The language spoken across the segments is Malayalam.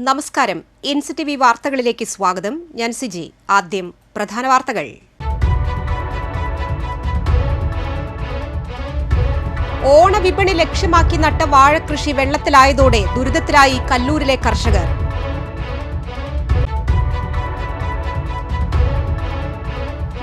നമസ്കാരം. NCTV വാർത്തകളിലേക്ക് സ്വാഗതം. ഞാൻ സിജി. ആദ്യം പ്രധാന വാർത്തകൾ. ഓണവിപണി ലക്ഷ്യമാക്കി നട്ട വാഴകൃഷി വെള്ളത്തിലായതോടെ ദുരിതത്തിലായി കല്ലൂരിലെ കർഷകർ.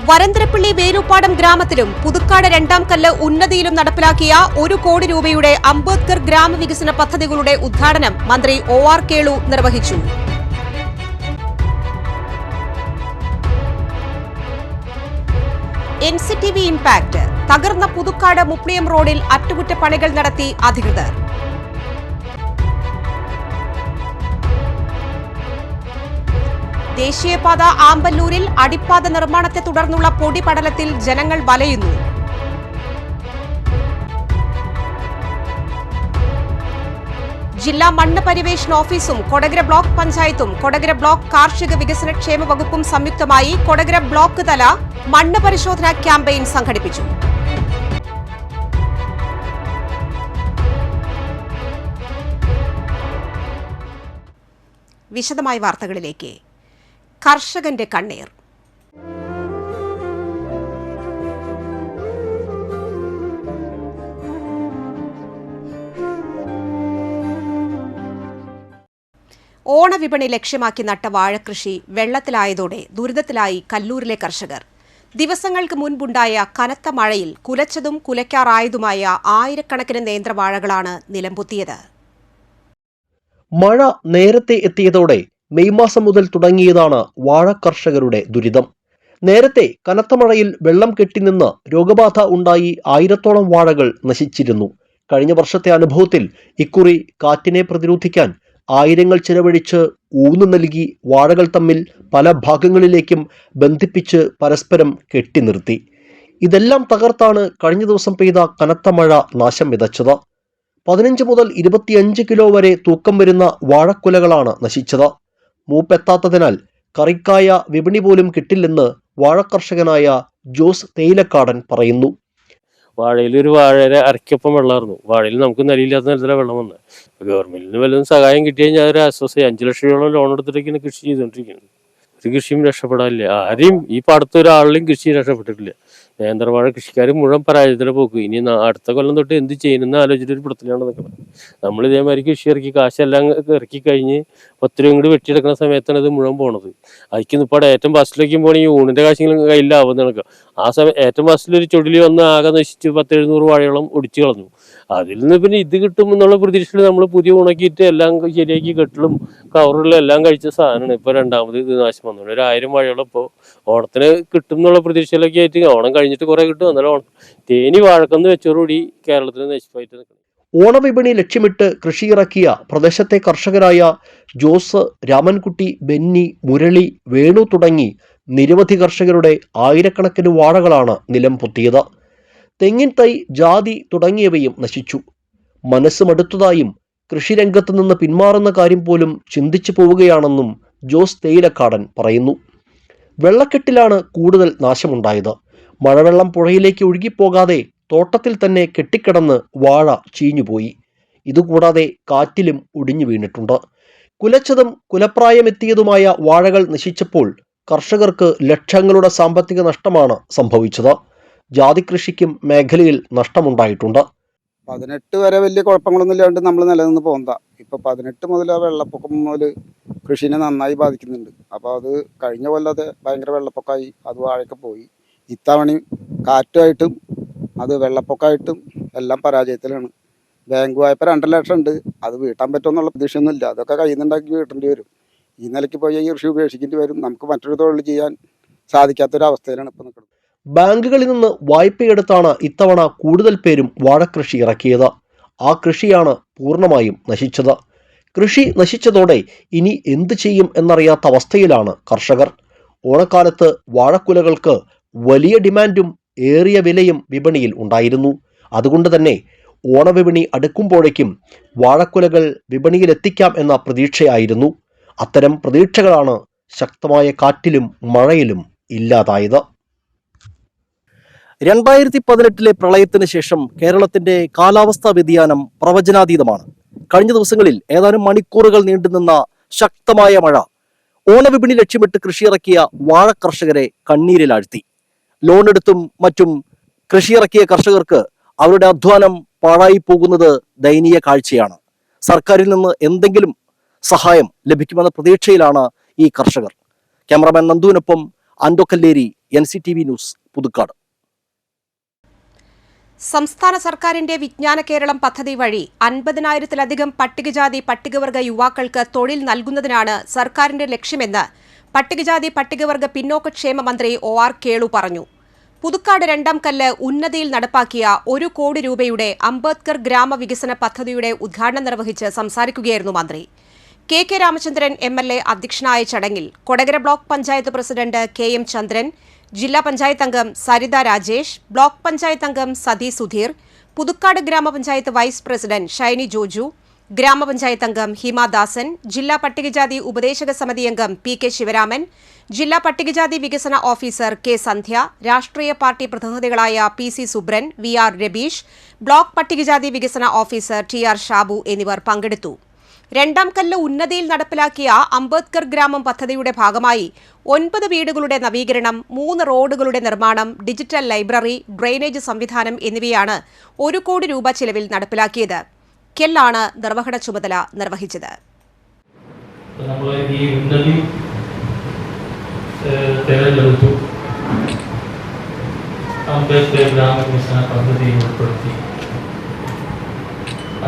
വരന്തരപ്പള്ളി വേലൂപ്പാടം ഗ്രാമത്തിലും പുതുക്കാട് രണ്ടാം കല്ല് ഉന്നതിയിലും നടപ്പിലാക്കിയ 1 കോടി രൂപയുടെ അംബേദ്കർ ഗ്രാമവികസന പദ്ധതികളുടെ ഉദ്ഘാടനം മന്ത്രി OR കേളു നിർവഹിച്ചു. NCTV impact. തകർന്ന പുതുക്കാട് മുപ്ലിയം റോഡിൽ അറ്റകുറ്റപ്പണികൾ നടത്തി അധികൃതർ. ദേശീയപാത ആമ്പല്ലൂരിൽ അടിപ്പാത നിർമ്മാണത്തെ തുടർന്നുള്ള പൊടിപടലത്തിൽ ജനങ്ങൾ വലയുന്നു. ജില്ലാ മണ്ണ് പര്യവേഷണ ഓഫീസും കൊടകര ബ്ലോക്ക് പഞ്ചായത്തും കൊടകര ബ്ലോക്ക് കാർഷിക വികസന ക്ഷേമ വകുപ്പും സംയുക്തമായി കൊടകര ബ്ലോക്ക് തല മണ്ണ് പരിശോധനാ ക്യാമ്പയിൻ സംഘടിപ്പിച്ചു. വിശദമായ വാർത്തകളിലേക്ക്. കർഷകന്റെ കണ്ണീർ. ഓണവിപണി ലക്ഷ്യമാക്കി നട്ട വാഴകൃഷി വെള്ളത്തിലായതോടെ ദുരിതത്തിലായി കല്ലൂരിലെ കർഷകർ. ദിവസങ്ങൾക്ക് മുൻപുണ്ടായ കനത്ത മഴയിൽ കുലച്ചതും കുലയ്ക്കാറായതുമായ ആയിരക്കണക്കിന് നേന്ത്രവാഴകളാണ് നിലംപൊത്തിയത്. മഴ നേരത്തെ എത്തിയതോടെ മെയ് മാസം മുതൽ തുടങ്ങിയതാണ് വാഴ കർഷകരുടെ ദുരിതം. നേരത്തെ കനത്ത മഴയിൽ വെള്ളം കെട്ടിനിന്ന് രോഗബാധ ഉണ്ടായി 1000-ഓളം വാഴകൾ നശിച്ചിരുന്നു. കഴിഞ്ഞ വർഷത്തെ അനുഭവത്തിൽ ഇക്കുറി കാറ്റിനെ പ്രതിരോധിക്കാൻ ആയിരങ്ങൾ ചിലവഴിച്ച് ഊന്നു നൽകി വാഴകൾ തമ്മിൽ പല ഭാഗങ്ങളിലേക്കും ബന്ധിപ്പിച്ച് പരസ്പരം കെട്ടിനിർത്തി. ഇതെല്ലാം തകർത്താണ് കഴിഞ്ഞ ദിവസം പെയ്ത കനത്ത മഴ നാശം വിതച്ചത്. 15 മുതൽ 25 കിലോ വരെ തൂക്കം വരുന്ന വാഴക്കുലകളാണ് നശിച്ചത്. മൂപ്പെത്താത്തതിനാൽ കറിക്കായ വിപണി പോലും കിട്ടില്ലെന്ന് വാഴക്കർഷകനായ ജോസ് തേയിലക്കാടൻ പറയുന്നു. വാഴയിൽ ഒരു വാഴയുടെ അരയ്ക്കൊപ്പം വെള്ളമായിരുന്നു. വാഴയിൽ നമുക്ക് നിലയില്ലാത്ത നിലത്തിലാണ് വെള്ളം വന്നത്. ഗവൺമെന്റിൽ നിന്ന് വല്ലതും സഹായം കിട്ടി കഴിഞ്ഞാൽ ഒരു ആശ്വാസം. 5 ലക്ഷം രൂപയോളം ലോൺ എടുത്തിട്ടൊക്കെയാണ് കൃഷി ചെയ്തുകൊണ്ടിരിക്കുന്നത്. ഒരു കൃഷിയും രക്ഷപ്പെടാനില്ല. ആരെയും ഈ പാടത്ത് ഒരാളിലും കൃഷി രക്ഷപ്പെട്ടിട്ടില്ല. നേന്ത്രവാഴ കൃഷിക്കാർ മുഴുവൻ പരാജയത്തിലെ പോക്ക്. ഇനി അടുത്ത കൊല്ലം തൊട്ട് എന്ത് ചെയ്യുന്ന ആലോചിച്ചിട്ട് ഒരു പിടുത്തലാണ് നിൽക്കുന്നത്. നമ്മൾ ഇതേമാതിരി കൃഷി ഇറക്കി കാശെല്ലാം ഇറക്കി കഴിഞ്ഞ് 10 രൂപ കൂടി വെട്ടിയെടുക്കുന്ന സമയത്താണ് ഇത് മുഴുവൻ പോണത്. അതിന് ഇപ്പോൾ ഏറ്റവും ബസ്സിലേക്ക് പോകണമെങ്കിൽ ഊണിന്റെ കാശെങ്കിലും കയ്യിലാവുന്ന നടക്കുക. ആ സമയം ഏറ്റവും ബസ്സിലൊരു ചൊടിലി വന്ന് ആകെ നശിച്ച് 1000-700 വാഴയോളം ഒടിച്ചു കളഞ്ഞു. അതിൽ നിന്ന് പിന്നെ ഇത് കിട്ടും എന്നുള്ള പ്രതീക്ഷയിൽ നമ്മൾ പുതിയ ഉണക്കിയിട്ട് എല്ലാം ശരിയാക്കി കെട്ടിലും കവറിലും എല്ലാം കഴിച്ച സാധനമാണ്. ഇപ്പോൾ രണ്ടാമത് ഇത് നാശം വന്നു. 1000 വാഴയോളം ഇപ്പോൾ ഓണത്തിന് കിട്ടും എന്നുള്ള പ്രതീക്ഷയിലൊക്കെ ആയിട്ട് ഓണം കഴിഞ്ഞിട്ട് കുറെ കിട്ടും. എന്നാലും ഓണം തേനി വാഴക്കന്ന് വെച്ചോടുകൂടി കേരളത്തിൽ നശിപ്പായിട്ട് നിൽക്കണം. ഓണവിപണി ലക്ഷ്യമിട്ട് കൃഷിയിറക്കിയ പ്രദേശത്തെ കർഷകരായ ജോസ്, രാമൻകുട്ടി, ബെന്നി, മുരളി, വേണു തുടങ്ങി നിരവധി കർഷകരുടെ ആയിരക്കണക്കിന് വാഴകളാണ് നിലം പൊത്തിയത്. തെങ്ങിൻ തൈ, ജാതി തുടങ്ങിയവയും നശിച്ചു. മനസ്സ് മടുത്തതായും കൃഷിരംഗത്ത് നിന്ന് പിന്മാറുന്ന കാര്യം പോലും ചിന്തിച്ചു പോവുകയാണെന്നും ജോസ് തേയിലക്കാടൻ പറയുന്നു. വെള്ളക്കെട്ടിലാണ് കൂടുതൽ നാശമുണ്ടായത്. മഴവെള്ളം പുഴയിലേക്ക് ഒഴുകിപ്പോകാതെ തോട്ടത്തിൽ തന്നെ കെട്ടിക്കിടന്ന് വാഴ ചീഞ്ഞുപോയി. ഇതുകൂടാതെ കാറ്റിലും ഒടിഞ്ഞു വീണിട്ടുണ്ട്. കുലച്ചതും കുലപ്രായമെത്തിയതുമായ വാഴകൾ നശിച്ചപ്പോൾ കർഷകർക്ക് ലക്ഷങ്ങളുടെ സാമ്പത്തിക നഷ്ടമാണ് സംഭവിച്ചത്. ജാതി കൃഷിക്കും മേഖലയിൽ നഷ്ടമുണ്ടായിട്ടുണ്ട്. 18 വരെ വലിയ കുഴപ്പങ്ങളൊന്നും ഇല്ലാണ്ട് നമ്മൾ നിലനിന്ന് പോകുന്നതാ. ഇപ്പോൾ 18 മുതൽ ആ വെള്ളപ്പൊക്കം മുതൽ കൃഷിനെ നന്നായി ബാധിക്കുന്നുണ്ട്. അപ്പോൾ അത് കഴിഞ്ഞ കൊല്ലത്തെ ഭയങ്കര വെള്ളപ്പൊക്കമായി അത് വാഴയൊക്കെ പോയി. ഇത്തവണ കാറ്റുമായിട്ടും അത് വെള്ളപ്പൊക്കമായിട്ടും എല്ലാം പരാജയത്തിലാണ്. ബാങ്ക് വായ്പ 2 ലക്ഷം ഉണ്ട്. അത് വീട്ടാൻ പറ്റുമെന്നുള്ള പ്രതീക്ഷയൊന്നും ഇല്ല. അതൊക്കെ കയ്യിൽ നിന്നുണ്ടാക്കി വീട്ടേണ്ടി വരും. ഈ നിലയ്ക്ക് പോയി ഈ കൃഷി ഉപേക്ഷിക്കേണ്ടി വരും. നമുക്ക് മറ്റൊരു തൊഴിൽ ചെയ്യാൻ സാധിക്കാത്തൊരവസ്ഥയിലാണ് ഇപ്പോൾ നിൽക്കുന്നത്. ബാങ്കുകളിൽ നിന്ന് വായ്പയെടുത്താണ് ഇത്തവണ കൂടുതൽ പേരും വാഴക്കൃഷി ഇറക്കിയത്. ആ കൃഷിയാണ് പൂർണ്ണമായും നശിച്ചത്. കൃഷി നശിച്ചതോടെ ഇനി എന്ത് ചെയ്യും എന്നറിയാത്ത അവസ്ഥയിലാണ് കർഷകർ. ഓണക്കാലത്ത് വാഴക്കുലകൾക്ക് വലിയ ഡിമാൻഡും ഏറിയ വിലയും വിപണിയിൽ ഉണ്ടായിരുന്നു. അതുകൊണ്ട് തന്നെ ഓണവിപണി അടുക്കുമ്പോഴേക്കും വാഴക്കുലകൾ വിപണിയിലെത്തിക്കാം എന്ന പ്രതീക്ഷയായിരുന്നു. അത്തരം പ്രതീക്ഷകളാണ് ശക്തമായ കാറ്റിലും മഴയിലും ഇല്ലാതായത്. 2018 പ്രളയത്തിന് ശേഷം കേരളത്തിന്റെ കാലാവസ്ഥാ വ്യതിയാനം പ്രവചനാതീതമാണ്. കഴിഞ്ഞ ദിവസങ്ങളിൽ ഏതാനും മണിക്കൂറുകൾ നീണ്ടുനിന്ന ശക്തമായ മഴ ഓണവിപണി ലക്ഷ്യമിട്ട് കൃഷിയിറക്കിയ വാഴ കർഷകരെ കണ്ണീരിലാഴ്ത്തി. ലോണെടുത്തും മറ്റും കൃഷിയിറക്കിയ കർഷകർക്ക് അവരുടെ അധ്വാനം പാഴായി പോകുന്നത് ദയനീയ കാഴ്ചയാണ്. സർക്കാരിൽ നിന്ന് എന്തെങ്കിലും സഹായം ലഭിക്കുമെന്ന പ്രതീക്ഷയിലാണ് ഈ കർഷകർ. ക്യാമറാമാൻ നന്ദുവിനൊപ്പം ആൻഡോ കല്ലേരി, NCTV ന്യൂസ്, പുതുക്കാട്. സംസ്ഥാന സർക്കാരിന്റെ വിജ്ഞാന കേരളം പദ്ധതി വഴി 50,000-ലധികം പട്ടികജാതി പട്ടികവർഗ യുവാക്കൾക്ക് തൊഴിൽ നൽകുന്നതിനാണ് സർക്കാരിന്റെ ലക്ഷ്യമെന്ന് പട്ടികജാതി പട്ടികവർഗ പിന്നോക്കക്ഷേമ മന്ത്രി OR കേളു പറഞ്ഞു. പുതുക്കാട് രണ്ടാം കല്ല് ഉന്നതിയിൽ നടപ്പാക്കിയ 1 കോടി രൂപയുടെ അംബേദ്കർ ഗ്രാമവികസന പദ്ധതിയുടെ ഉദ്ഘാടനം നിർവഹിച്ച് സംസാരിക്കുകയായിരുന്നു മന്ത്രി. KK രാമചന്ദ്രൻ MLA അധ്യക്ഷനായ ചടങ്ങിൽ Kodakara block panchayat president KM ചന്ദ്രൻ, ജില്ലാ പഞ്ചായത്ത് അംഗം സരിത രാജേഷ്, ബ്ലോക്ക് പഞ്ചായത്ത് അംഗം സതി സുധീർ, പുതുക്കാട് ഗ്രാമപഞ്ചായത്ത് വൈസ് പ്രസിഡന്റ് ഷൈനി ജോജു, ഗ്രാമപഞ്ചായത്ത് അംഗം ഹിമാദാസൻ, ജില്ലാ പട്ടികജാതി ഉപദേശക സമിതി അംഗം PK ശിവരാമൻ, ജില്ലാ പട്ടികജാതി വികസന ഓഫീസർ K സന്ധ്യ, രാഷ്ട്രീയ പാർട്ടി പ്രതിനിധികളായ PC Subran, VR Rabeesh, block പട്ടികജാതി വികസന ഓഫീസർ TR ഷാബു എന്നിവർ പങ്കെടുത്തു. രണ്ടാം കല്ല് ഉന്നതിയിൽ നടപ്പിലാക്കിയ അംബേദ്കർ ഗ്രാമം പദ്ധതിയുടെ ഭാഗമായി 9 വീടുകളുടെ നവീകരണം, 3 റോഡുകളുടെ നിർമ്മാണം, ഡിജിറ്റൽ ലൈബ്രറി, ഡ്രെയിനേജ് സംവിധാനം എന്നിവയാണ് 1 കോടി രൂപ ചെലവിൽ നടപ്പിലാക്കിയത്. കെല്ലാണ് നിർവഹണ ചുമതല നിർവഹിച്ചത്.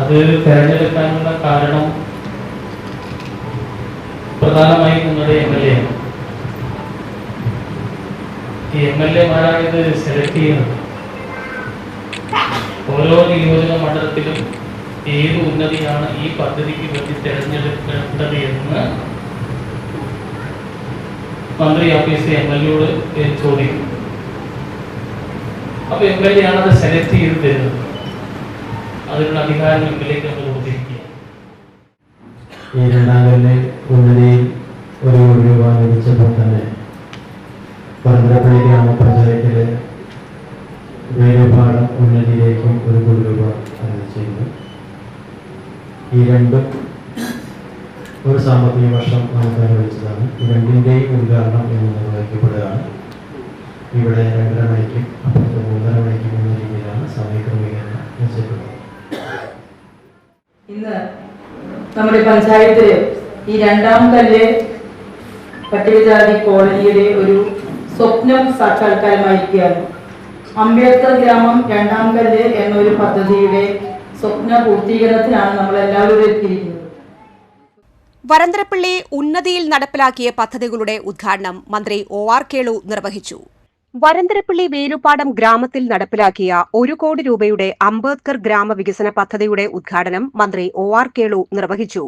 അത് തെരഞ്ഞെടുക്കാനുള്ള കാരണം പ്രധാനമായും നിങ്ങളുടെ MLA ആണ്. ഈ MLA-മാരാണ് ഇത് സെലക്ട് ചെയ്യുന്നത്. ഓരോ നിയോജക മണ്ഡലത്തിലും ഏത് ഉന്നതിയാണ് ഈ പദ്ധതിക്ക് വേണ്ടി തെരഞ്ഞെടുക്കേണ്ടത് എന്ന് മന്ത്രി ഓഫീസ് MLA-യോട് ചോദിക്കും. അപ്പൊ MLA ആണ് അത് സെലക്ട് ചെയ്ത് തരുന്നത്. അതിനുള്ള അധികാരം MLA-ക്ക് നമ്മൾ കൊടുത്തിരിക്കുക. ഈ രണ്ടാം കല്ല് ഉന്നതിയിൽ 1 കോടി രൂപ ലഭിച്ചപ്പോൾ തന്നെ പരമ്പരപ്പള്ളി ഗ്രാമപഞ്ചായത്തിലെ വേരുപാടം ഉന്നതിയിലേക്കും 1 കോടി രൂപ അനുവദിച്ചിരുന്നു. ഈ രണ്ടും ഒരു സാമ്പത്തിക വർഷം നമുക്ക് അനുവദിച്ചതാണ്. ഈ രണ്ടിൻ്റെയും ഉദ്ഘാടനം ഇന്ന് നിർവഹിക്കപ്പെടുകയാണ്. ഇവിടെ 2:30 മണിക്കും അപ്പുറത്ത് 3:30 മണിക്കും എന്ന രീതിയിലാണ് സമയക്രമീകരണം നിശ്ചയിക്കുന്നത്. ഇന്ന് നമ്മുടെ പഞ്ചായത്തിൽ ഈ രണ്ടാം കല്ല് പട്ടികജാതി കോളനിയുടെ ഒരു സ്വപ്നം സാക്ഷാത്കാരമായിരിക്കുകയാണ്. അംബേദ്കർ ഗ്രാമം രണ്ടാം കല്ല് എന്നൊരു പദ്ധതിയുടെ സ്വപ്ന പൂർത്തീകരണത്തിനാണ് നമ്മൾ എല്ലാവരും എത്തിയിരിക്കുന്നത്. വരന്തരപ്പള്ളി ഉന്നതിയിൽ നടപ്പിലാക്കിയ പദ്ധതികളുടെ ഉദ്ഘാടനം മന്ത്രി OR കേളു നിർവഹിച്ചു. വരന്തരപ്പള്ളി വേലുപ്പാടം ഗ്രാമത്തിൽ നടപ്പിലാക്കിയ 1 കോടി രൂപയുടെ അംബേദ്കർ ഗ്രാമവികസന പദ്ധതിയുടെ ഉദ്ഘാടനം മന്ത്രി OR കേളു നിർവഹിച്ചു.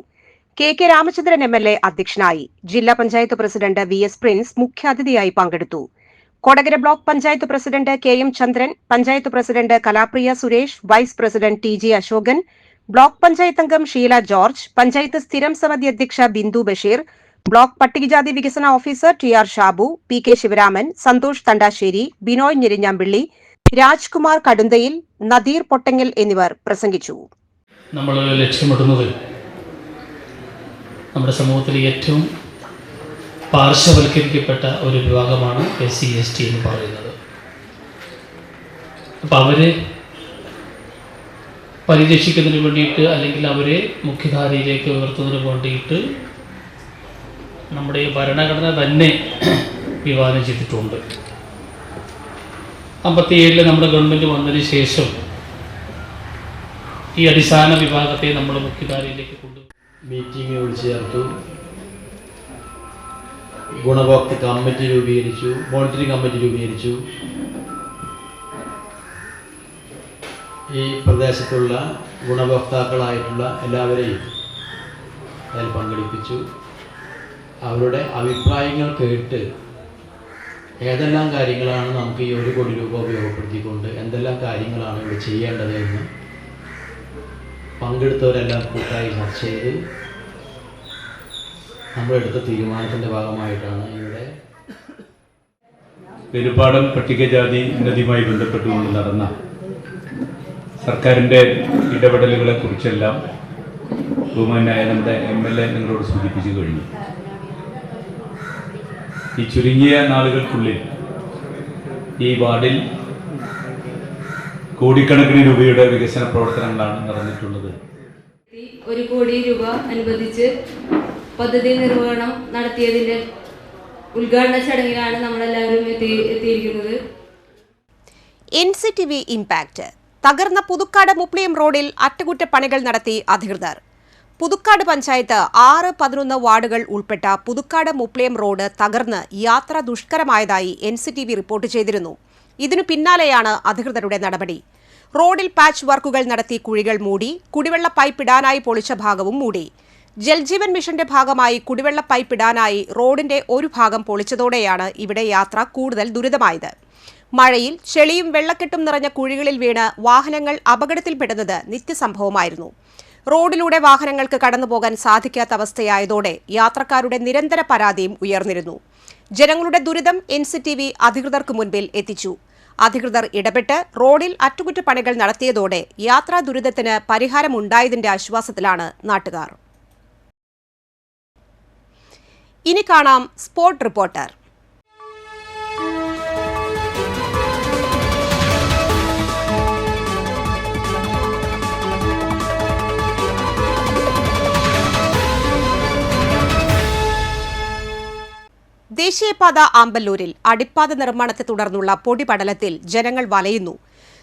KK രാമചന്ദ്രൻ MLA അധ്യക്ഷനായി. ജില്ലാ പഞ്ചായത്ത് പ്രസിഡന്റ് VS പ്രിൻസ് മുഖ്യാതിഥിയായി പങ്കെടുത്തു. Kodakara block panchayat president KM Chandran, panchayat president Kalapriya Suresh, vice president TG Ashokan, block panchayat അംഗം ഷീല ജോർജ്, പഞ്ചായത്ത് സ്ഥിരം സമിതി അധ്യക്ഷ ബിന്ദു ബഷീർ, ബ്ലോക്ക് പട്ടികജാതി വികസന officer TR Shabu, PK Sivaraman, Santhosh Thandassery, Binoy Njerinjampilly, Rajkumar Kadunthayil, Nadeer Pottangal എന്നിവർ പ്രസംഗിച്ചു. നമ്മൾ ലക്ഷ്യമിടുന്നത് നമ്മുടെ സമൂഹത്തിലെ ഏറ്റവും പാർശ്വവൽക്കരിക്കപ്പെട്ട ഒരു വിഭാഗമാണ് SC/ST എന്ന് പറയുന്നത്. അപ്പം അവരെ പരിരക്ഷിക്കുന്നതിന് വേണ്ടിയിട്ട് അല്ലെങ്കിൽ അവരെ മുഖ്യധാരയിലേക്ക് ഉയർത്തുന്നതിന് വേണ്ടിയിട്ട് നമ്മുടെ ഭരണഘടന തന്നെ വിഭാവനം ചെയ്തിട്ടുണ്ട്. 57 നമ്മുടെ ഗവൺമെൻറ് വന്നതിന് ശേഷം ഈ അടിസ്ഥാന വിഭാഗത്തെ നമ്മൾ മുഖ്യധാരയിലേക്ക് കൊണ്ടുപോകും. മീറ്റിംഗ് വിളിച്ചു ചേർത്തു, ഗുണഭോക്തൃ കമ്മിറ്റി രൂപീകരിച്ചു, മോണിറ്ററിംഗ് കമ്മിറ്റി രൂപീകരിച്ചു. ഈ പ്രദേശത്തുള്ള ഗുണഭോക്താക്കളായിട്ടുള്ള എല്ലാവരെയും അതിൽ പങ്കെടുപ്പിച്ചു. അവരുടെ അഭിപ്രായങ്ങൾ കേട്ട് ഏതെല്ലാം കാര്യങ്ങളാണ് നമുക്ക് ഈ 1 കോടി രൂപ ഉപയോഗപ്പെടുത്തിക്കൊണ്ട് എന്തെല്ലാം കാര്യങ്ങളാണ് ഇവിടെ ചെയ്യേണ്ടത് എന്ന് പങ്കെടുത്തവരെല്ലാം കൂട്ടായി ചർച്ച ചെയ്ത് നമ്മളെടുത്ത തീരുമാനത്തിൻ്റെ ഭാഗമായിട്ടാണ് ഇവിടെ വേലുപ്പാടം പട്ടികജാതി ഉന്നതിയുമായി ബന്ധപ്പെട്ടുകൊണ്ട് നടന്ന സർക്കാരിൻ്റെ ഇടപെടലുകളെ കുറിച്ചെല്ലാം ബഹുമാനായ നമ്മുടെ MLA നിങ്ങളോട് സൂചിപ്പിച്ചു കഴിഞ്ഞു. ഈ ചുരുങ്ങിയ നാളുകൾക്കുള്ളിൽ ഈ വാർഡിൽ കോടിക്കണക്കിന് രൂപയുടെ വികസന പ്രവർത്തനങ്ങളാണ് നടന്നിട്ടുള്ളത്. 1 കോടി രൂപ അനുവദിച്ച് പദ്ധതി നിർവഹണം നടത്തിയതിന്റെ ഉദ്ഘാടന ചടങ്ങിലാണ് നമ്മളെല്ലാവരും എത്തിയിരിക്കുന്നത്. NCTV impact. തകർന്ന പുതുക്കാട് മുപ്ലിയം റോഡിൽ അറ്റകുറ്റപ്പണികൾ നടത്തി അധികൃതർ. പുതുക്കാട് പഞ്ചായത്ത് 6-11 വാർഡുകൾ ഉൾപ്പെട്ട പുതുക്കാട് മുപ്ലിയം റോഡ് തകർന്ന് യാത്ര ദുഷ്കരമായതായി NCTV റിപ്പോർട്ട് ചെയ്തിരുന്നു. ഇതിനു പിന്നാലെയാണ് അധികൃതരുടെ നടപടി. റോഡിൽ പാച്ച് വർക്കുകൾ നടത്തി കുഴികൾ മൂടി, കുടിവെള്ള പൈപ്പ് ഇടാനായി പൊളിച്ച ഭാഗവും മൂടി. ജൽജീവൻ മിഷന്റെ ഭാഗമായി കുടിവെള്ള പൈപ്പ് ഇടാനായി റോഡിന്റെ ഒരു ഭാഗം പൊളിച്ചതോടെയാണ് ഇവിടെ യാത്ര കൂടുതൽ ദുരിതമായത്. മഴയിൽ ചെളിയും വെള്ളക്കെട്ടും നിറഞ്ഞ കുഴികളിൽ വീണ് വാഹനങ്ങൾ അപകടത്തിൽപ്പെടുന്നത് നിത്യസംഭവമായിരുന്നു. റോഡിലൂടെ വാഹനങ്ങൾക്ക് കടന്നുപോകാൻ സാധിക്കാത്ത അവസ്ഥയായതോടെ യാത്രക്കാരുടെ നിരന്തര പരാതിയും ഉയർന്നിരുന്നു. ജനങ്ങളുടെ ദുരിതം NCTV അധികൃതർക്ക് മുൻപിൽ എത്തിച്ചു. അധികൃതർ ഇടപെട്ട് റോഡിൽ അറ്റകുറ്റപ്പണികൾ നടത്തിയതോടെ യാത്രാ ദുരിതത്തിന് പരിഹാരമുണ്ടായതിന്റെ ആശ്വാസത്തിലാണ് നാട്ടുകാർ. ഇനി കാണാം സ്പോർട് റിപ്പോർട്ടർ. ദേശീയപാത ആമ്പല്ലൂരിൽ അടിപ്പാത നിർമ്മാണത്തെ തുടർന്നുള്ള പൊടിപടലത്തിൽ ജനങ്ങൾ വലയുന്നു.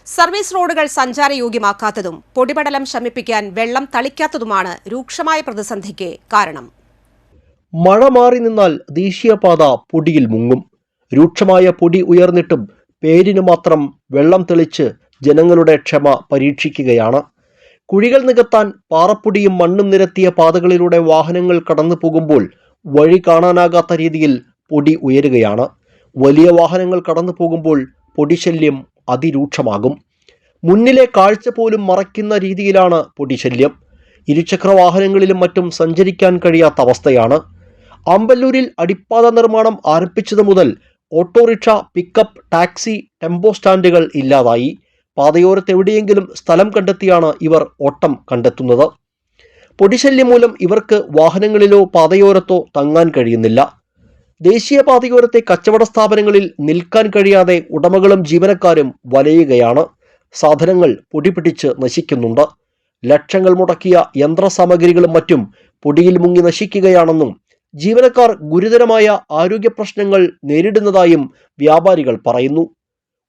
സർവീസ് റോഡുകൾ സഞ്ചാരയോഗ്യമാക്കാത്തതും പൊടിപടലം ശമിപ്പിക്കാൻ വെള്ളം തളിക്കാത്തതുമാണ് രൂക്ഷമായ പ്രതിസന്ധിക്ക് കാരണം. മഴ മാറി നിന്നാൽ ദേശീയപാത പൊടിയിൽ മുങ്ങും. രൂക്ഷമായ പൊടി ഉയർന്നിട്ടും പേരിന് മാത്രം വെള്ളം തെളിച്ച് ജനങ്ങളുടെ ക്ഷമ പരീക്ഷിക്കുകയാണ്. കുഴികൾ നികത്താൻ പാറപ്പൊടിയും മണ്ണും നിരത്തിയ പാതകളിലൂടെ വാഹനങ്ങൾ കടന്നു പോകുമ്പോൾ വഴി കാണാനാകാത്ത രീതിയിൽ പൊടി ഉയരുകയാണ്. വലിയ വാഹനങ്ങൾ കടന്നു പോകുമ്പോൾ പൊടിശല്യം അതിരൂക്ഷമാകും. മുന്നിലെ കാഴ്ച പോലും മറയ്ക്കുന്ന രീതിയിലാണ് പൊടിശല്യം. ഇരുചക്ര വാഹനങ്ങളിലും മറ്റും സഞ്ചരിക്കാൻ കഴിയാത്ത അവസ്ഥയാണ്. ആമ്പല്ലൂരിൽ അടിപ്പാത നിർമ്മാണം ആരംഭിച്ചത് മുതൽ ഓട്ടോറിക്ഷ, പിക്കപ്പ്, ടാക്സി, ടെമ്പോ സ്റ്റാൻഡുകൾ ഇല്ലാതായി. പാതയോരത്ത് എവിടെയെങ്കിലും സ്ഥലം കണ്ടെത്തിയാണ് ഇവർ ഓട്ടം കണ്ടെത്തുന്നത്. പൊടിശല്യം മൂലം ഇവർക്ക് വാഹനങ്ങളിലോ പാതയോരത്തോ തങ്ങാൻ കഴിയുന്നില്ല. ദേശീയപാതയോരത്തെ കച്ചവട സ്ഥാപനങ്ങളിൽ നിൽക്കാൻ കഴിയാതെ ഉടമകളും ജീവനക്കാരും വലയുകയാണ്. സാധനങ്ങൾ പൊടി പിടിച്ച് നശിക്കുന്നുണ്ട്. ലക്ഷങ്ങൾ മുടക്കിയ യന്ത്രസാമഗ്രികളും മറ്റും പൊടിയിൽ മുങ്ങി നശിക്കുകയാണെന്നും ജീവനക്കാർ ഗുരുതരമായ ആരോഗ്യ പ്രശ്നങ്ങൾ നേരിടുന്നതായും വ്യാപാരികൾ പറയുന്നു.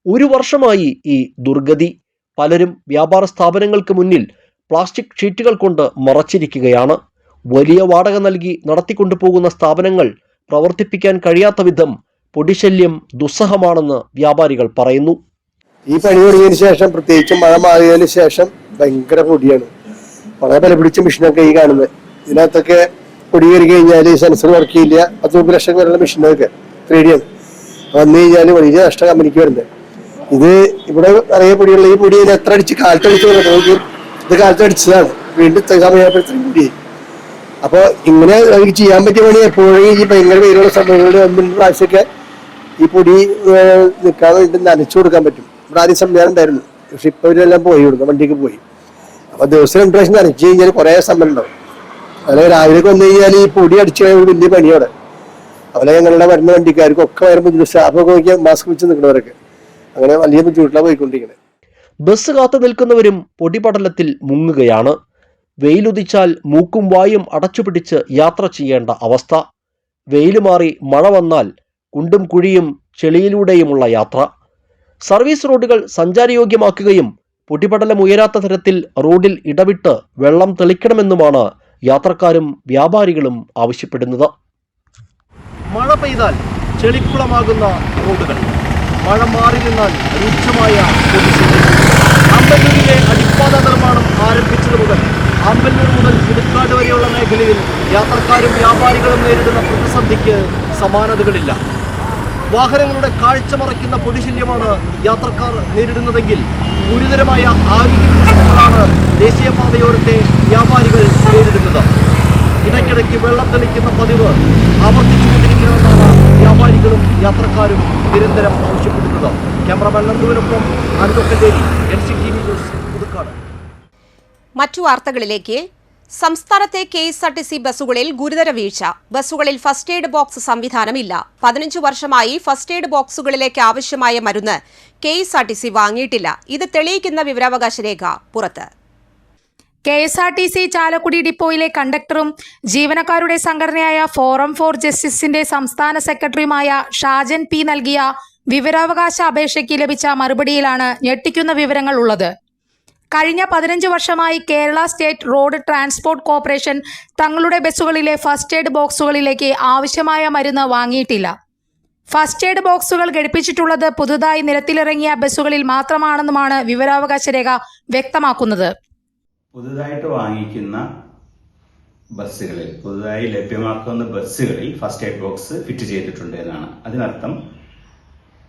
1 വർഷമായി ഈ ദുർഗതി. പലരും വ്യാപാര സ്ഥാപനങ്ങൾക്ക് മുന്നിൽ പ്ലാസ്റ്റിക് ഷീറ്റുകൾ കൊണ്ട് മറച്ചിരിക്കുകയാണ്. വലിയ വാടക നൽകി നടത്തിക്കൊണ്ടുപോകുന്ന സ്ഥാപനങ്ങൾ പ്രവർത്തിപ്പിക്കാൻ കഴിയാത്ത വിധം പൊടിശല്യം ദുസ്സഹമാണെന്ന് വ്യാപാരികൾ പറയുന്നു. ഈ പണി തുടങ്ങിയതിന് ശേഷം, പ്രത്യേകിച്ചും മഴ മാറിയതിനു ശേഷം ഭയങ്കര പൊടിയാണ്. വളരെ വില പിടിച്ച മെഷീനൊക്കെ ഈ കാണുന്നത്. ഇതിനകത്തൊക്കെ പൊടി കയറി കഴിഞ്ഞാൽ സെൻസർ വർക്ക് ചെയ്യില്ല. 10-30 ലക്ഷം വരെയുള്ള മെഷീനൊക്കെ 3D ആണ്. വന്നു കഴിഞ്ഞാൽ വലിയ നഷ്ടം കമ്പനിക്ക് വരുന്നത്. ഇത് ഇവിടെ നിറയെ പൊടിയുള്ള ഈ പൊടി എത്ര അടിച്ച് കാലത്തടിച്ച് നോക്കി ഇത് കാലത്തടിച്ചതാണ്. വീണ്ടും സമയപ്പോഴത്തേക്കും പൊടിയായി. അപ്പോൾ ഇങ്ങനെ എനിക്ക് ചെയ്യാൻ പറ്റിയ പണി എപ്പോഴും ഈ ഭയങ്കര പേരുള്ള സമയങ്ങളിൽ 1-2 പ്രാവശ്യമൊക്കെ ഈ പൊടി നിൽക്കാൻ വേണ്ടി നനച്ചു കൊടുക്കാൻ പറ്റും. ഇവിടെ ആദ്യം സംവിധാനം ഉണ്ടായിരുന്നു. പക്ഷെ ഇപ്പൊ ഇവരെല്ലാം പോയി കൊടുക്കാം, വണ്ടിക്ക് പോയി. അപ്പൊ ദിവസം 2 പ്രാവശ്യം നനച്ചു കഴിഞ്ഞാൽ കുറെ സമയം ഉണ്ടാവും. അതുപോലെ രാവിലെ വന്നു കഴിഞ്ഞാൽ ഈ പൊടി അടിച്ചു കഴിഞ്ഞാൽ വലിയ പണിയോടെ. അതുപോലെ ഞങ്ങളുടെ വരുന്ന വണ്ടിക്കാർക്കും ഒക്കെ വരുമ്പോൾ സ്റ്റാഫൊക്കെ നോക്കിയാൽ മാസ്ക് വെച്ച് നിൽക്കുന്നവരൊക്കെ അങ്ങനെ വലിയ ബുദ്ധിമുട്ടിലാണ് പോയിക്കൊണ്ടിരിക്കുന്നത്. ബസ് കാത്തു നിൽക്കുന്നവരും പൊടിപടലത്തിൽ മുങ്ങുകയാണ്. വെയിലുദിച്ചാൽ മൂക്കും വായും അടച്ചുപിടിച്ച് യാത്ര ചെയ്യേണ്ട അവസ്ഥ. വെയില് മാറി മഴ വന്നാൽ കുണ്ടും കുഴിയും ചെളിയിലൂടെയുമുള്ള യാത്ര. സർവീസ് റോഡുകൾ സഞ്ചാരയോഗ്യമാക്കുകയും പൊടിപടലം ഉയരാത്ത തരത്തിൽ റോഡിൽ ഇടവിട്ട് വെള്ളം തെളിക്കണമെന്നുമാണ് യാത്രക്കാരും വ്യാപാരികളും ആവശ്യപ്പെടുന്നത്. മഴ പെയ്താൽ ചെളിക്കുളമാകുന്ന റോഡുകൾ, മഴ മാറി നിന്നാൽ രൂക്ഷമായ പൊടിശല്യം. ആമ്പല്ലൂരിലെ അടിപ്പാത നിർമ്മാണം ആരംഭിച്ചത് മുതൽ ആമ്പല്ലൂർ മുതൽ പുതുക്കാട് വരെയുള്ള മേഖലയിൽ യാത്രക്കാരും വ്യാപാരികളും നേരിടുന്ന പ്രതിസന്ധിക്ക് സമാനതകളില്ല. വാഹനങ്ങളുടെ കാഴ്ച മറയ്ക്കുന്ന പൊടിശല്യമാണ് യാത്രക്കാർ നേരിടുന്നതെങ്കിൽ ഗുരുതരമായ ആരോഗ്യ പ്രശ്നങ്ങളാണ് ദേശീയപാതയോരത്തെ വ്യാപാരികൾ നേരിടുന്നത്. ഇടയ്ക്കിടയ്ക്ക് വെള്ളം തെളിക്കുന്ന പതിവ് ആവർത്തിച്ചുകൊണ്ടിരിക്കണമെന്നാണ് വ്യാപാരികളും യാത്രക്കാരും നിരന്തരം ആവശ്യപ്പെടുന്നത്. ക്യാമറമാൻ നന്ദുവിനൊപ്പം അൻഡോക്കല്ലേരി, NCTV ന്യൂസ്, പുതുക്കാട്. മറ്റു വാർത്തകളിലേക്ക്. സംസ്ഥാനത്തെ KSRTC ബസ്സുകളിൽ ഗുരുതര വീഴ്ച. ബസ്സുകളിൽ ഫസ്റ്റ് എയ്ഡ് ബോക്സ് സംവിധാനമില്ല. 15 വർഷമായി ഫസ്റ്റ് എയ്ഡ് ബോക്സുകളിലേക്ക് ആവശ്യമായ മരുന്ന് KSRTC വാങ്ങിയിട്ടില്ല. ഇത് തെളിയിക്കുന്ന വിവരാവകാശ രേഖ പുറത്ത്. KSRTC ചാലക്കുടി ഡിപ്പോയിലെ കണ്ടക്ടറും ജീവനക്കാരുടെ സംഘടനയായ ഫോറം ഫോർ ജസ്റ്റിസിന്റെ സംസ്ഥാന സെക്രട്ടറിയുമായ ഷാജൻ P നൽകിയ വിവരാവകാശ അപേക്ഷയ്ക്ക് ലഭിച്ച മറുപടിയിലാണ് ഞെട്ടിക്കുന്ന വിവരങ്ങൾ ഉള്ളത്. കഴിഞ്ഞ 15 വർഷമായി Kerala state road transport corporation തങ്ങളുടെ ബസ്സുകളിലെ ഫസ്റ്റ് എയ്ഡ് ബോക്സുകളിലേക്ക് ആവശ്യമായ മരുന്ന് വാങ്ങിയിട്ടില്ല. ഫസ്റ്റ് എയ്ഡ് ബോക്സുകൾ ഘടിപ്പിച്ചിട്ടുള്ളത് പുതുതായി നിരത്തിലിറങ്ങിയ ബസ്സുകളിൽ മാത്രമാണെന്നുമാണ് വിവരാവകാശ രേഖ വ്യക്തമാക്കുന്നത്. പുതുതായിട്ട് വാങ്ങിക്കുന്ന ബസ്സുകളിൽ, പുതുതായി ലഭ്യമാക്കുന്ന ബസ്സുകളിൽ ഫസ്റ്റ് എയ്ഡ് ബോക്സ് ഫിറ്റ് ചെയ്തിട്ടുണ്ട് എന്നാണ്. അതിനർത്ഥം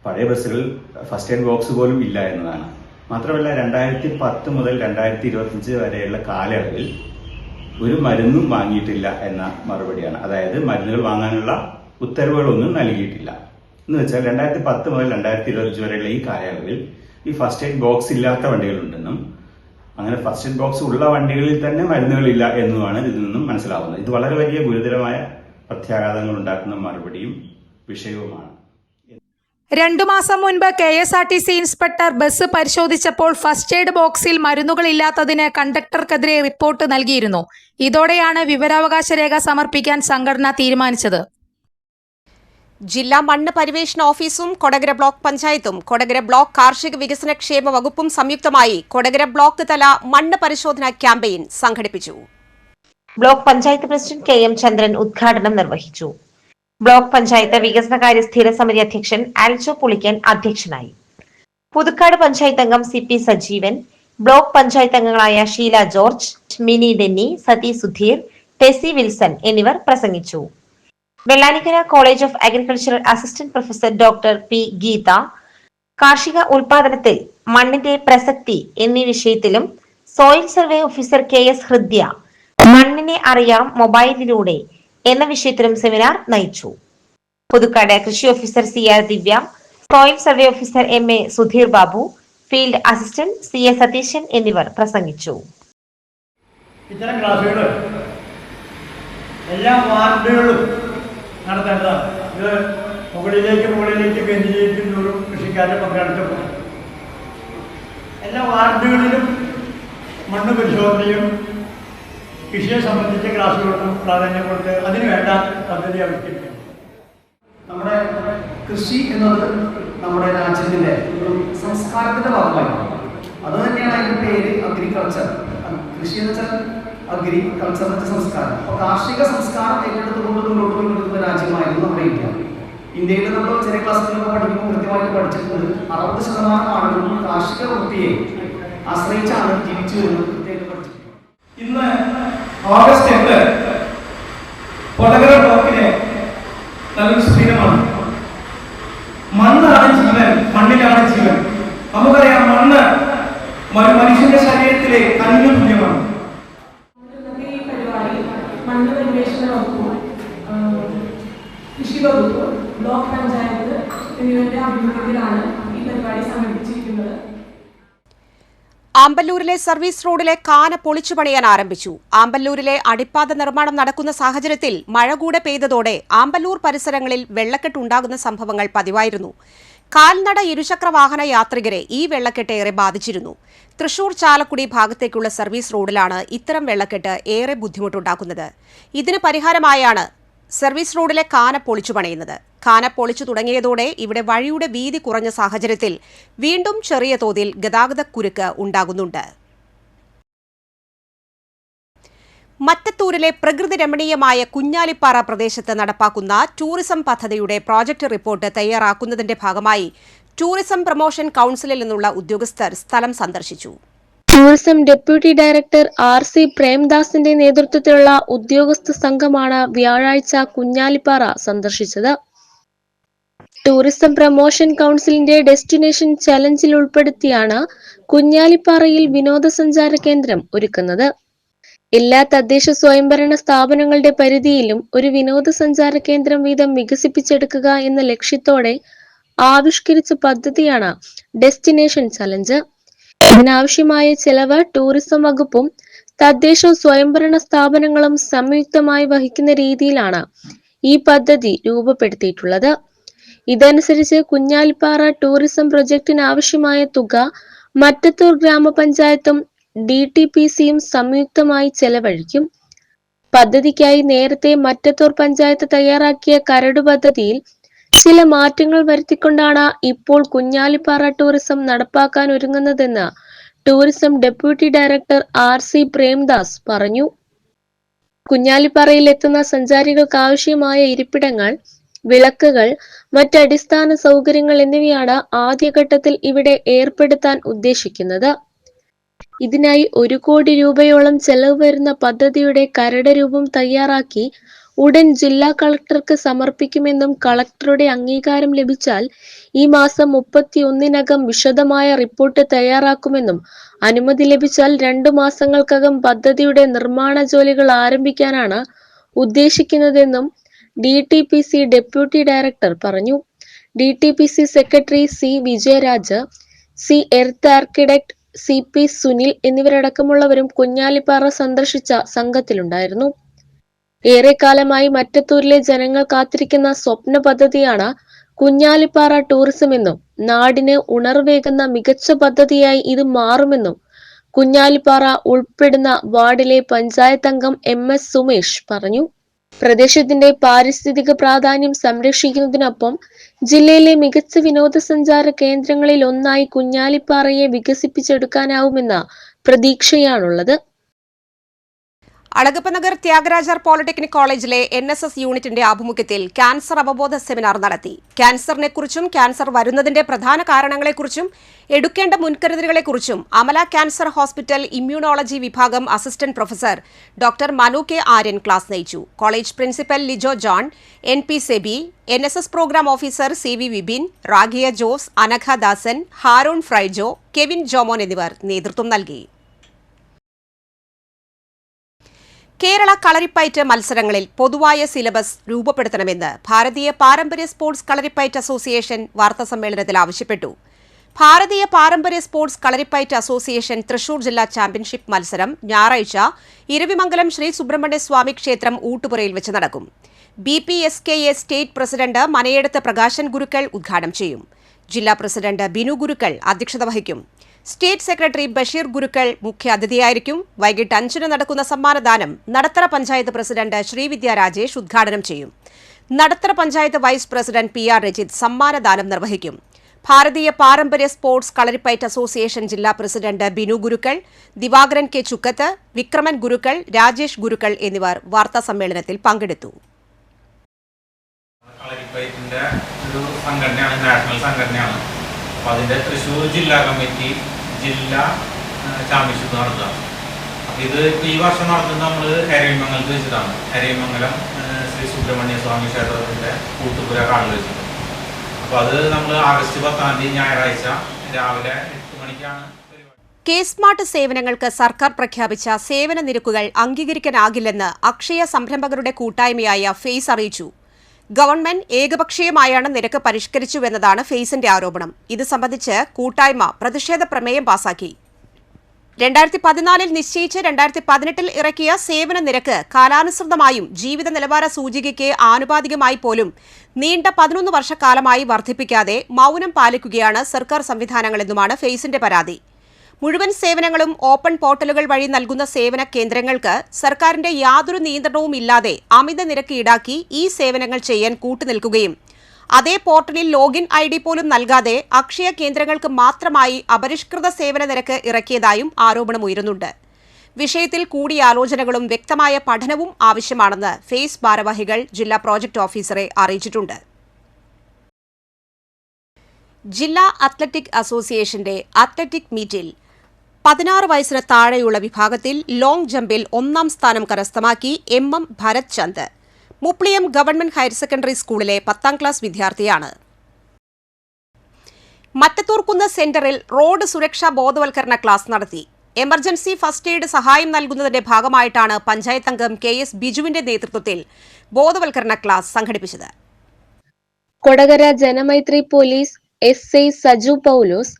പഴയ ബസ്സുകളിൽ ഫസ്റ്റ് എയ്ഡ് ബോക്സ് പോലും ഇല്ല എന്നതാണ്. മാത്രമല്ല 2010 മുതൽ 2025 വരെയുള്ള കാലയളവിൽ ഒരു മരുന്നും വാങ്ങിയിട്ടില്ല എന്ന മറുപടിയാണ്. അതായത് മരുന്നുകൾ വാങ്ങാനുള്ള ഉത്തരവുകളൊന്നും നൽകിയിട്ടില്ല എന്ന് വെച്ചാൽ 2010 മുതൽ 2025 വരെയുള്ള ഈ കാലയളവിൽ ഈ ഫസ്റ്റ് എയ്ഡ് ബോക്സ് ഇല്ലാത്ത വണ്ടികളുണ്ടെന്നും അങ്ങനെ ഫസ്റ്റ് എയ്ഡ് ബോക്സ് ഉള്ള വണ്ടികളിൽ തന്നെ മരുന്നുകളില്ല എന്നുമാണ് ഇതിൽ നിന്നും മനസ്സിലാവുന്നത്. ഇത് വളരെ വലിയ ഗുരുതരമായ പ്രത്യാഘാതങ്ങൾ ഉണ്ടാക്കുന്ന മറുപടിയും വിഷയവുമാണ്. 2 മാസം മുൻപ് KSRTC ഇൻസ്പെക്ടർ ബസ് പരിശോധിച്ചപ്പോൾ ഫസ്റ്റ് എയ്ഡ് ബോക്സിൽ മരുന്നുകളില്ലാത്തതിന് കണ്ടക്ടർക്കെതിരെ റിപ്പോർട്ട് നൽകിയിരുന്നു. ഇതോടെയാണ് വിവരാവകാശ രേഖ സമർപ്പിക്കാൻ സംഘടന തീരുമാനിച്ചത്. ജില്ലാ മണ്ണ് പരിവേഷണ ഓഫീസും കൊടകര ബ്ലോക്ക് പഞ്ചായത്തും കൊടകര ബ്ലോക്ക് കാർഷിക വികസന ക്ഷേമ വകുപ്പും സംയുക്തമായി കൊടകര ബ്ലോക്ക് തല മണ്ണ് പരിശോധന ക്യാമ്പയിൻ സംഘടിപ്പിച്ചു. ബ്ലോക്ക് പഞ്ചായത്ത് പ്രസിഡന്റ് KM ചന്ദ്രൻ ഉദ്ഘാടനം നിർവഹിച്ചു. ബ്ലോക്ക് പഞ്ചായത്ത് വികസനകാര്യ സ്ഥിരസമിതി അധ്യക്ഷൻ ആൽജോ പുളിക്കൻ അധ്യക്ഷനായി. പുതുക്കാട് പഞ്ചായത്ത് അംഗം CP സജീവൻ, ബ്ലോക്ക് പഞ്ചായത്ത് അംഗങ്ങളായ Sheela George, Mini Denny, Sathi Sudheer, Tessy Wilson എന്നിവർ പ്രസംഗിച്ചു. Vellanikkara college of agriculture assistant professor doctor P Geetha കാർഷിക ഉൽപാദനത്തിൽ മണ്ണിന്റെ പ്രസക്തി എന്നീ വിഷയത്തിലും soil survey officer KS Hridya മണ്ണിനെ അറിയാം മൊബൈലിലൂടെ എന്ന വിഷയത്തിലും സെമിനാർ നയിച്ചു. പുതുക്കാട് കൃഷി officer CR Divya, soil survey officer MA Sudheer Babu, field assistant CA Satheesan എന്നിവർ പ്രസംഗിച്ചു. ഇത്തരം ക്ലാസുകൾ എല്ലാ വാർഡുകളിലും നടത്തേണ്ടതാണ്. ഇത് മുകളിലേക്ക് കേന്ദ്രീകരിക്കുന്നവരും കൃഷിക്കാരെ പങ്കെടുക്കപ്പെടും. എല്ലാ വാർഡുകളിലും മണ്ണ് പരിശോധനയും കൃഷിയെ സംബന്ധിച്ച ക്ലാസ്സുകൾക്കും പ്രാധാന്യം കൊടുത്ത് അതിനുവേണ്ട പദ്ധതി ആവിഷ്കരിക്കും. നമ്മുടെ കൃഷി എന്നത് നമ്മുടെ രാജ്യത്തിന്റെ ഒരു സംസ്കാരത്തിന്റെ ഭാഗമാണ്. അത് തന്നെയാണ് അതിന്റെ പേര് അഗ്രികൾച്ചർ. കൃഷി എന്ന് വെച്ചാൽ അഗ്രികൾച്ചർ എന്ന സംസ്കാരം. അപ്പോൾ കാർഷിക സംസ്കാരം ഏറ്റെടുത്തുകൊണ്ട് മുന്നോട്ട് കൊണ്ടുവരുന്ന രാജ്യമായിരുന്നു നമ്മുടെ ഇന്ത്യ. ഇന്ത്യയിൽ നമ്മൾ ചെറിയ ക്ലാസ്സുകളിലൊക്കെ പഠിക്കുമ്പോൾ കൃത്യമായിട്ട് പഠിച്ചിട്ടുണ്ട് 60% ആളുകളും കാർഷിക വൃത്തിയെ ആശ്രയിച്ചാണ് ജീവിച്ചു വരുന്നത്. ഇന്ന് ഓഗസ്റ്റ് 8 കൊടകര ബ്ലോക്കിലെ നല്ലൊരു സുദിനമാണ്. മണ്ണാണ് ജീവൻ, മണ്ണിലാണ് ജീവൻ. നമുക്കറിയാം മണ്ണ് മനുഷ്യന്റെ ശരീരത്തിലെ കണ്ണിന് തുല്യമാണ്. മണ്ണ് പരിവേഷണ വകുപ്പ്, കൃഷി വകുപ്പ്, ബ്ലോക്ക് പഞ്ചായത്ത് എന്നിവരുടെ ആഭിമുഖ്യത്തിലാണ് ഈ പരിപാടി സംഘടിപ്പിച്ചിരിക്കുന്നത്. ആമ്പല്ലൂരിലെ സർവീസ് റോഡിലെ കാന പൊളിച്ചു പണിയാൻ ആരംഭിച്ചു. ആമ്പല്ലൂരിലെ അടിപ്പാത നിർമ്മാണം നടക്കുന്ന സാഹചര്യത്തിൽ മഴ കൂടെ പെയ്തതോടെ ആമ്പല്ലൂർ പരിസരങ്ങളിൽ വെള്ളക്കെട്ടുണ്ടാകുന്ന സംഭവങ്ങൾ പതിവായിരുന്നു. കാൽനട ഇരുചക്ര വാഹന യാത്രികരെ ഈ വെള്ളക്കെട്ട് ഏറെ ബാധിച്ചിരുന്നു. തൃശൂർ ചാലക്കുടി ഭാഗത്തേക്കുള്ള സർവീസ് റോഡിലാണ് ഇത്തരം വെള്ളക്കെട്ട് ഏറെ ബുദ്ധിമുട്ടുണ്ടാക്കുന്നത്. ഇതിന് പരിഹാരമായാണ് സർവീസ് റോഡിലെ കാന പൊളിച്ചു പണിയുന്നത്. കാന പൊളിച്ചു തുടങ്ങിയതോടെ ഇവിടെ വഴിയുടെ വീതി കുറഞ്ഞ സാഹചര്യത്തിൽ വീണ്ടും ചെറിയ തോതിൽ ഗതാഗതക്കുരുക്ക് ഉണ്ടാകുന്നുണ്ട്. മറ്റത്തൂരിലെ പ്രകൃതി രമണീയമായ കുഞ്ഞാലിപ്പാറ പ്രദേശത്ത് നടപ്പാക്കുന്ന ടൂറിസം പദ്ധതിയുടെ പ്രോജക്ട് റിപ്പോർട്ട് തയ്യാറാക്കുന്നതിന്റെ ഭാഗമായി ടൂറിസം പ്രൊമോഷൻ കൌൺസിലിൽ നിന്നുള്ള ഉദ്യോഗസ്ഥർ സ്ഥലം സന്ദർശിച്ചു. ടൂറിസം ഡെപ്യൂട്ടി ഡയറക്ടർ RC പ്രേംദാസിന്റെ നേതൃത്വത്തിലുള്ള ഉദ്യോഗസ്ഥ സംഘമാണ് വ്യാഴാഴ്ച കുഞ്ഞാലിപ്പാറ സന്ദർശിച്ചത്. ടൂറിസം പ്രൊമോഷൻ കൌൺസിലിന്റെ ഡെസ്റ്റിനേഷൻ ചലഞ്ചിൽ ഉൾപ്പെടുത്തിയാണ് കുഞ്ഞാലിപ്പാറയിൽ വിനോദസഞ്ചാര കേന്ദ്രം ഒരുക്കുന്നത്. എല്ലാ തദ്ദേശ സ്വയംഭരണ സ്ഥാപനങ്ങളുടെ പരിധിയിലും ഒരു വിനോദസഞ്ചാര കേന്ദ്രം വീതം വികസിപ്പിച്ചെടുക്കുക എന്ന ലക്ഷ്യത്തോടെ ആവിഷ്കരിച്ച പദ്ധതിയാണ് ഡെസ്റ്റിനേഷൻ ചലഞ്ച്. ഇതിനാവശ്യമായ ചെലവ് ടൂറിസം വകുപ്പും തദ്ദേശ സ്വയംഭരണ സ്ഥാപനങ്ങളും സംയുക്തമായി വഹിക്കുന്ന രീതിയിലാണ് ഈ പദ്ധതി രൂപപ്പെടുത്തിയിട്ടുള്ളത്. ഇതനുസരിച്ച് കുഞ്ഞാലിപ്പാറ ടൂറിസം പ്രൊജക്ടിന് ആവശ്യമായ തുക മറ്റത്തൂർ ഗ്രാമപഞ്ചായത്തും DTPCയും സംയുക്തമായി ചെലവഴിക്കും. പദ്ധതിക്കായി നേരത്തെ മറ്റത്തൂർ പഞ്ചായത്ത് തയ്യാറാക്കിയ കരട് പദ്ധതിയിൽ ചില മാറ്റങ്ങൾ വരുത്തിക്കൊണ്ടാണ് ഇപ്പോൾ കുഞ്ഞാലിപ്പാറ ടൂറിസം നടപ്പാക്കാൻ ഒരുങ്ങുന്നതെന്ന് tourism deputy director RC Premdas പറഞ്ഞു. കുഞ്ഞാലിപ്പാറയിൽ എത്തുന്ന സഞ്ചാരികൾക്ക് ആവശ്യമായ ഇരിപ്പിടങ്ങൾ, വിളക്കുകൾ, മറ്റടിസ്ഥാന സൗകര്യങ്ങൾ എന്നിവയാണ് ആദ്യഘട്ടത്തിൽ ഇവിടെ ഏർപ്പെടുത്താൻ ഉദ്ദേശിക്കുന്നത്. ഇതിനായി 1 കോടി രൂപയോളം ചെലവ് വരുന്ന പദ്ധതിയുടെ കരട് രൂപം തയ്യാറാക്കി ഉടൻ ജില്ലാ കളക്ടർക്ക് സമർപ്പിക്കുമെന്നും കളക്ടറുടെ അംഗീകാരം ലഭിച്ചാൽ ഈ മാസം 31-നകം വിശദമായ റിപ്പോർട്ട് തയ്യാറാക്കുമെന്നും അനുമതി ലഭിച്ചാൽ 2 മാസങ്ങൾക്കകം പദ്ധതിയുടെ നിർമ്മാണ ജോലികൾ ആരംഭിക്കാനാണ് ഉദ്ദേശിക്കുന്നതെന്നും DTPC ഡെപ്യൂട്ടി ഡയറക്ടർ പറഞ്ഞു. DTPC secretary C Vijayaraj, C earth architect CP Sunil എന്നിവരടക്കമുള്ളവരും കുഞ്ഞാലിപ്പാറ സന്ദർശിച്ച സംഘത്തിലുണ്ടായിരുന്നു. ഏറെക്കാലമായി മറ്റത്തൂരിലെ ജനങ്ങൾ കാത്തിരിക്കുന്ന സ്വപ്ന പദ്ധതിയാണ് കുഞ്ഞാലിപ്പാറ ടൂറിസം എന്നും നാടിന് ഉണർവേകുന്ന മികച്ച പദ്ധതിയായി ഇത് മാറുമെന്നും കുഞ്ഞാലിപ്പാറ ഉൾപ്പെടുന്ന വാർഡിലെ പഞ്ചായത്ത് അംഗം MS സുമേഷ് പറഞ്ഞു. പ്രദേശത്തിന്റെ പാരിസ്ഥിതിക പ്രാധാന്യം സംരക്ഷിക്കുന്നതിനൊപ്പം ജില്ലയിലെ മികച്ച വിനോദസഞ്ചാര കേന്ദ്രങ്ങളിൽ ഒന്നായി കുഞ്ഞാലിപ്പാറയെ വികസിപ്പിച്ചെടുക്കാനാവുമെന്ന പ്രതീക്ഷയാണുള്ളത്. അളഗപ്പനഗർ ത്യാഗരാജർ പോളിടെക്നിക് കോളേജിലെ NSS യൂണിറ്റിന്റെ ആഭിമുഖ്യത്തിൽ ക്യാൻസർ അവബോധ സെമിനാർ നടത്തി. ക്യാൻസറിനെക്കുറിച്ചും ക്യാൻസർ വരുന്നതിന്റെ പ്രധാന കാരണങ്ങളെക്കുറിച്ചും എടുക്കേണ്ട മുൻകരുതലുകളെക്കുറിച്ചും അമല ക്യാൻസർ ഹോസ്പിറ്റൽ ഇമ്മ്യൂണോളജി വിഭാഗം assistant professor doctor Manu K. Aryan class നയിച്ചു. College principal Lijo John, NP Seby, NSS programme officer CV Vipin, Ragiya Jose, Anagha Dasan, Haroon Fraijo, Kevin Jomon എന്നിവർ നേതൃത്വം നൽകി. കേരള കളരിപ്പയറ്റ് മത്സരങ്ങളിൽ പൊതുവായ സിലബസ് രൂപപ്പെടുത്തണമെന്ന് ഭാരതീയ പാരമ്പര്യ സ്പോർട്സ് കളരിപ്പയറ്റ് അസോസിയേഷൻ വാർത്താസമ്മേളനത്തിൽ ആവശ്യപ്പെട്ടു. ഭാരതീയ പാരമ്പര്യ സ്പോർട്സ് കളരിപ്പയറ്റ് അസോസിയേഷൻ തൃശൂർ ജില്ലാ ചാമ്പ്യൻഷിപ്പ് മത്സരം ഞായറാഴ്ച ഇരവിമംഗലം ശ്രീ സുബ്രഹ്മണ്യ സ്വാമി ക്ഷേത്രം ഊട്ടുപുരയിൽ വെച്ച് നടക്കും. BPSKA state president Manayeduthu Prakashan Gurukkal ഉദ്ഘാടനം ചെയ്യും. ജില്ലാ പ്രസിഡന്റ് ബിനു ഗുരുക്കൾ അധ്യക്ഷത വഹിക്കും. സ്റ്റേറ്റ് സെക്രട്ടറി ബഷീർ ഗുരുക്കൾ മുഖ്യാതിഥിയായിരിക്കും. വൈകിട്ട് 5-ന് നടക്കുന്ന സമ്മാനദാനം നടത്തറ പഞ്ചായത്ത് പ്രസിഡന്റ് ശ്രീവിദ്യ രാജേഷ് ഉദ്ഘാടനം ചെയ്യും. Nadathara panchayat vice president PR Rajith സമ്മാനദാനം നിർവഹിക്കും. ഭാരതീയ പാരമ്പര്യ സ്പോർട്സ് കളരിപ്പയറ്റ് അസോസിയേഷൻ ജില്ലാ പ്രസിഡന്റ് ബിനു ഗുരുക്കൾ, ദിവാകരൻ K. ചുക്കത്ത്, വിക്രമൻ ഗുരുക്കൾ, രാജേഷ് ഗുരുക്കൾ എന്നിവർ വാർത്താസമ്മേളനത്തിൽ പങ്കെടുത്തു. കളരിപ്പയറ്റിന്റെ ഒരു സംഘടനയാണ്, നാഷണൽ സംഘടനയാണ്. അപ്പോൾ അതിൻ്റെ തൃശ്ശൂർ ജില്ലാ കമ്മിറ്റി ജില്ലാ ചാമ്പ്യൻഷിപ്പ് നടത്തുക. അപ്പോൾ ഇത് ഈ വർഷം നടത്തുന്നത് നമ്മൾ എരവിമംഗലത്ത് വെച്ചിട്ടാണ്. എരവിമംഗലം ശ്രീ സുബ്രഹ്മണ്യ സ്വാമി ക്ഷേത്രത്തിൻ്റെ കൂട്ടുപുര കാടിൽ വെച്ചിട്ട്. അപ്പോൾ അത് നമ്മൾ ആഗസ്റ്റ് 10 ഞായറാഴ്ച രാവിലെ 8 മണിക്കാണ്. K-സ്മാർട്ട് സേവനങ്ങൾക്ക് സർക്കാർ പ്രഖ്യാപിച്ച സേവന നിരക്കുകൾ അംഗീകരിക്കാനാകില്ലെന്ന് അക്ഷയ സംരംഭകരുടെ കൂട്ടായ്മയായ ഫേസ് അറിയിച്ചു. ഗവൺമെന്റ് ഏകപക്ഷീയമായാണ് നിരക്ക് പരിഷ്കരിച്ചുവെന്നതാണ് ഫേസിന്റെ ആരോപണം. ഇത് സംബന്ധിച്ച് കൂട്ടായ്മ പ്രതിഷേധ പ്രമേയം പാസാക്കി. 2014 നിശ്ചയിച്ച് 2018 ഇറക്കിയ സേവന നിരക്ക് കാലാനുസൃതമായും ജീവിത നിലവാര സൂചികയ്ക്ക് ആനുപാതികമായി പോലും നീണ്ട 11 വർഷക്കാലമായി വർദ്ധിപ്പിക്കാതെ മൗനം പാലിക്കുകയാണ് സർക്കാർ സംവിധാനങ്ങളെന്നുമാണ് ഫേസിന്റെ പരാതി. മുഴുവൻ സേവനങ്ങളും ഓപ്പൺ പോർട്ടലുകൾ വഴി നൽകുന്ന സേവന കേന്ദ്രങ്ങൾക്ക് സർക്കാരിന്റെ യാതൊരു നിയന്ത്രണവും ഇല്ലാതെ അമിത നിരക്ക് ഈടാക്കി ഈ സേവനങ്ങൾ ചെയ്യാൻ കൂട്ടുനിൽക്കുകയും അതേ പോർട്ടലിൽ ലോഗിൻ ID പോലും നൽകാതെ അക്ഷയ കേന്ദ്രങ്ങൾക്ക് മാത്രമായി അപരിഷ്കൃത സേവന നിരക്ക് ഇറക്കിയതായും ആരോപണമുയരുന്നുണ്ട്. വിഷയത്തിൽ കൂടിയാലോചനകളും വ്യക്തമായ പഠനവും ആവശ്യമാണെന്ന് ഫേസ് ഭാരവാഹികൾ ജില്ലാ പ്രോജക്ട് ഓഫീസറെ അറിയിച്ചിട്ടുണ്ട്. ജില്ലാ അത്ലറ്റിക് അസോസിയേഷന്റെ അത്ലറ്റിക് മീറ്റിൽ 16 വയസ്സിന് താഴെയുള്ള വിഭാഗത്തിൽ ലോങ് ജമ്പിൽ 1ാം സ്ഥാനം കരസ്ഥമാക്കി MM Bharat Chand. Mupliyam government higher secondary സ്കൂളിലെ 10ാം ക്ലാസ് വിദ്യാർത്ഥിയാണ്. മറ്റത്തൂർക്കുന്ന് സെന്ററിൽ റോഡ് സുരക്ഷാ ബോധവൽക്കരണ ക്ലാസ് നടത്തി. എമർജൻസി ഫസ്റ്റ് എയ്ഡ് സഹായം നൽകുന്നതിന്റെ ഭാഗമായിട്ടാണ് പഞ്ചായത്ത് അംഗം KS ബിജുവിന്റെ നേതൃത്വത്തിൽ ബോധവൽക്കരണ ക്ലാസ് സംഘടിപ്പിച്ചത്. കൊടകര ജനമൈത്രി പോലീസ് SI സജു പൗലോസ്,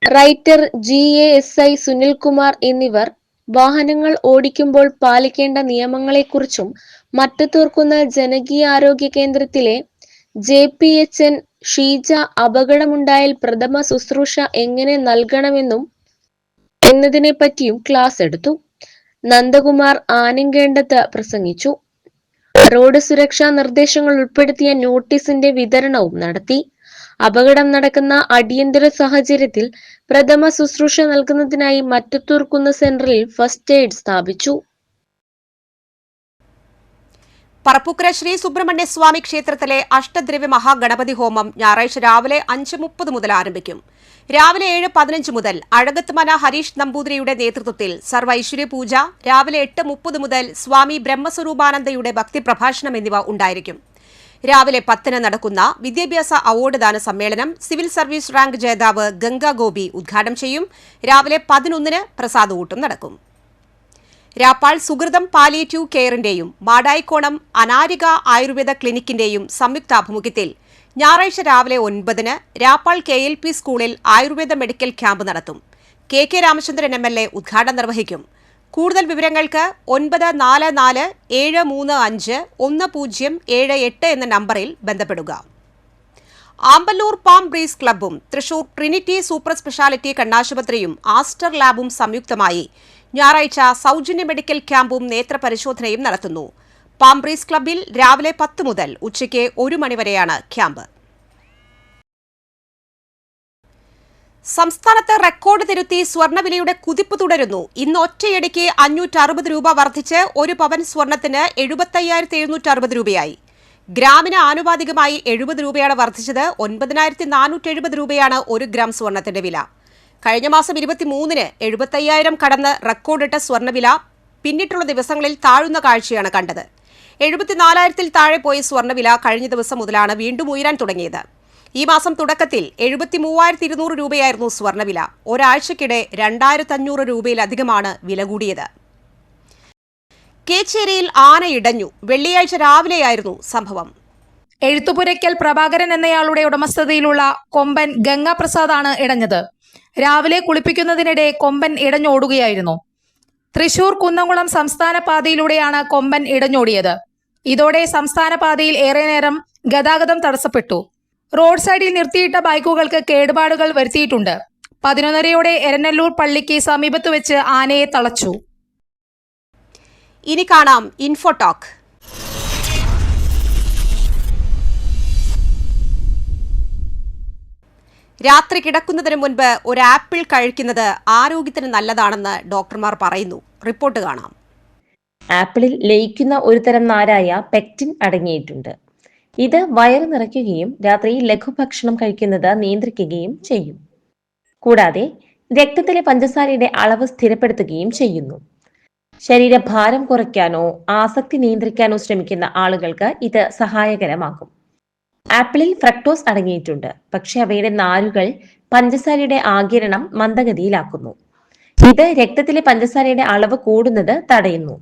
റൈറ്റർ GASI സുനിൽകുമാർ എന്നിവർ വാഹനങ്ങൾ ഓടിക്കുമ്പോൾ പാലിക്കേണ്ട നിയമങ്ങളെക്കുറിച്ചും മറ്റത്തൂർക്കുന്ന് ജനകീയാരോഗ്യ കേന്ദ്രത്തിലെ JPHN ഷീജ അപകടമുണ്ടായാൽ പ്രഥമ ശുശ്രൂഷ എങ്ങനെ നൽകണമെന്നും എന്നതിനെപ്പറ്റിയും ക്ലാസ് എടുത്തു. നന്ദകുമാർ ആനങ്കേണ്ടത്ത് പ്രസംഗിച്ചു. റോഡ് സുരക്ഷാ നിർദ്ദേശങ്ങൾ ഉൾപ്പെടുത്തിയ നോട്ടീസിന്റെ വിതരണവും നടത്തി. അപകടം നടക്കുന്ന അടിയന്തര സാഹചര്യത്തിൽ പ്രഥമ ശുശ്രൂഷ നൽകുന്നതിനായി മറ്റത്തൂർക്കുന്ന് സെന്ററിൽ ഫസ്റ്റ് എയ്ഡ് സ്ഥാപിച്ചു. പറപ്പൂക്കര ശ്രീ സുബ്രഹ്മണ്യ സ്വാമി ക്ഷേത്രത്തിലെ അഷ്ടദ്രവ്യ മഹാഗണപതി ഹോമം ഞായറാഴ്ച രാവിലെ 5:30 മുതൽ ആരംഭിക്കും. രാവിലെ 7:15 മുതൽ അഴകത്ത് മന ഹരീഷ് നമ്പൂതിരിയുടെ നേതൃത്വത്തിൽ സർവ്വ ഐശ്വര്യ പൂജ, രാവിലെ 8:30 മുതൽ സ്വാമി ബ്രഹ്മസ്വരൂപാനന്ദയുടെ ഭക്തിപ്രഭാഷണം എന്നിവ ഉണ്ടായിരിക്കും. രാവിലെ 10 നടക്കുന്ന വിദ്യാഭ്യാസ അവാർഡ് ദാന സമ്മേളനം സിവിൽ സർവീസ് റാങ്ക് ജേതാവ് ഗംഗാ ഗോപി ഉദ്ഘാടനം ചെയ്യും. രാവിലെ 11 പ്രസാദൂട്ടും നടക്കും. രാപ്പാൾ സുഹൃതം പാലിയേറ്റീവ് കെയറിന്റെയും മാടായിക്കോണം അനാരിക ആയുർവേദ ക്ലിനിക്കിന്റെയും സംയുക്താഭിമുഖ്യത്തിൽ ഞായറാഴ്ച രാവിലെ 9 രാപ്പാൾ KLP സ്കൂളിൽ ആയുർവേദ മെഡിക്കൽ ക്യാമ്പ് നടത്തും. KK രാമചന്ദ്രൻ MLA ഉദ്ഘാടനം നിർവഹിക്കും. കൂടുതൽ വിവരങ്ങൾക്ക് 9443510778 എന്ന നമ്പറിൽ ബന്ധപ്പെടുക. ആമ്പല്ലൂർ പാം ബ്രീസ് ക്ലബ്ബും തൃശൂർ ട്രിനിറ്റി സൂപ്പർ സ്പെഷ്യാലിറ്റി കണ്ണാശുപത്രിയും ആസ്റ്റർ ലാബും സംയുക്തമായി ഞായറാഴ്ച സൗജന്യ മെഡിക്കൽ ക്യാമ്പും നേത്രപരിശോധനയും നടത്തുന്നു. പാം ബ്രീസ് ക്ലബ്ബിൽ രാവിലെ 10 മുതൽ ഉച്ചയ്ക്ക് 1 മണിവരെയാണ് ക്യാമ്പ്. സംസ്ഥാനത്ത് റെക്കോർഡ് തിരുത്തി സ്വർണ്ണവിലയുടെ കുതിപ്പ് തുടരുന്നു. ഇന്ന് ഒറ്റയടിക്ക് 560 രൂപ വർദ്ധിച്ച് 1 പവൻ സ്വർണത്തിന് 75,760 രൂപയായി. ഗ്രാമിന് ആനുപാതികമായി 70 രൂപയാണ് വർദ്ധിച്ചത്. 9,470 രൂപയാണ് 1 ഗ്രാം സ്വർണത്തിന്റെ വില. കഴിഞ്ഞ മാസം 23-ന് 75,000 കടന്ന് റെക്കോർഡിട്ട സ്വർണ്ണവില പിന്നിട്ടുള്ള ദിവസങ്ങളിൽ താഴുന്ന കാഴ്ചയാണ് കണ്ടത്. 74,000-ൽ താഴെ പോയ സ്വർണ്ണവില കഴിഞ്ഞ ദിവസം മുതലാണ് വീണ്ടും ഉയരാൻ തുടങ്ങിയത്. ഈ മാസം തുടക്കത്തിൽ 73,200 രൂപയായിരുന്നു സ്വർണ്ണവില. ഒരാഴ്ചക്കിടെ 2,500 രൂപയിലധികമാണ് വില കൂടിയത്. കേച്ചേരിയിൽ ആന ഇടഞ്ഞു. വെള്ളിയാഴ്ച രാവിലെയായിരുന്നു സംഭവം. എഴുത്തുപുരയ്ക്കൽ പ്രഭാകരൻ എന്നയാളുടെ ഉടമസ്ഥതയിലുള്ള കൊമ്പൻ ഗംഗാപ്രസാദാണ് ഇടഞ്ഞത്. രാവിലെ കുളിപ്പിക്കുന്നതിനിടെ കൊമ്പൻ ഇടഞ്ഞോടുകയായിരുന്നു. തൃശൂർ കുന്നംകുളം സംസ്ഥാന പാതയിലൂടെയാണ് കൊമ്പൻ ഇടഞ്ഞോടിയത്. ഇതോടെ സംസ്ഥാന പാതയിൽ ഏറെ നേരം ഗതാഗതം തടസ്സപ്പെട്ടു. റോഡ് സൈഡിൽ നിർത്തിയിട്ട ബൈക്കുകൾക്ക് കേടുപാടുകൾ വരുത്തിയിട്ടുണ്ട്. 11:30 എരനല്ലൂർ പള്ളിക്ക് സമീപത്ത് വെച്ച് ആനയെ തളച്ചു. ഇനി കാണാം ഇൻഫോടോക്ക്. രാത്രി കിടക്കുന്നതിന് മുൻപ് ഒരു ആപ്പിൾ കഴിക്കുന്നത് ആരോഗ്യത്തിന് നല്ലതാണെന്ന് ഡോക്ടർമാർ പറയുന്നു. റിപ്പോർട്ട് കാണാം. ആപ്പിളിൽ ലയിക്കുന്ന ഒരു തരം നാരായ പെക്റ്റിൻ അടങ്ങിയിട്ടുണ്ട്. ഇത് വയറ് നിറയ്ക്കുകയും രാത്രി ലഘുഭക്ഷണം കഴിക്കുന്നത് നിയന്ത്രിക്കുകയും ചെയ്യും. കൂടാതെ രക്തത്തിലെ പഞ്ചസാരയുടെ അളവ് സ്ഥിരപ്പെടുത്തുകയും ചെയ്യുന്നു. ശരീരഭാരം കുറയ്ക്കാനോ ആസക്തി നിയന്ത്രിക്കാനോ ശ്രമിക്കുന്ന ആളുകൾക്ക് ഇത് സഹായകരമാകും. ആപ്പിളിൽ ഫ്രക്ടോസ് അടങ്ങിയിട്ടുണ്ട്, പക്ഷെ അവയുടെ നാരുകൾ പഞ്ചസാരയുടെ ആഗിരണം മന്ദഗതിയിലാക്കുന്നു. ഇത് രക്തത്തിലെ പഞ്ചസാരയുടെ അളവ് കൂടുന്നത് തടയുന്നു.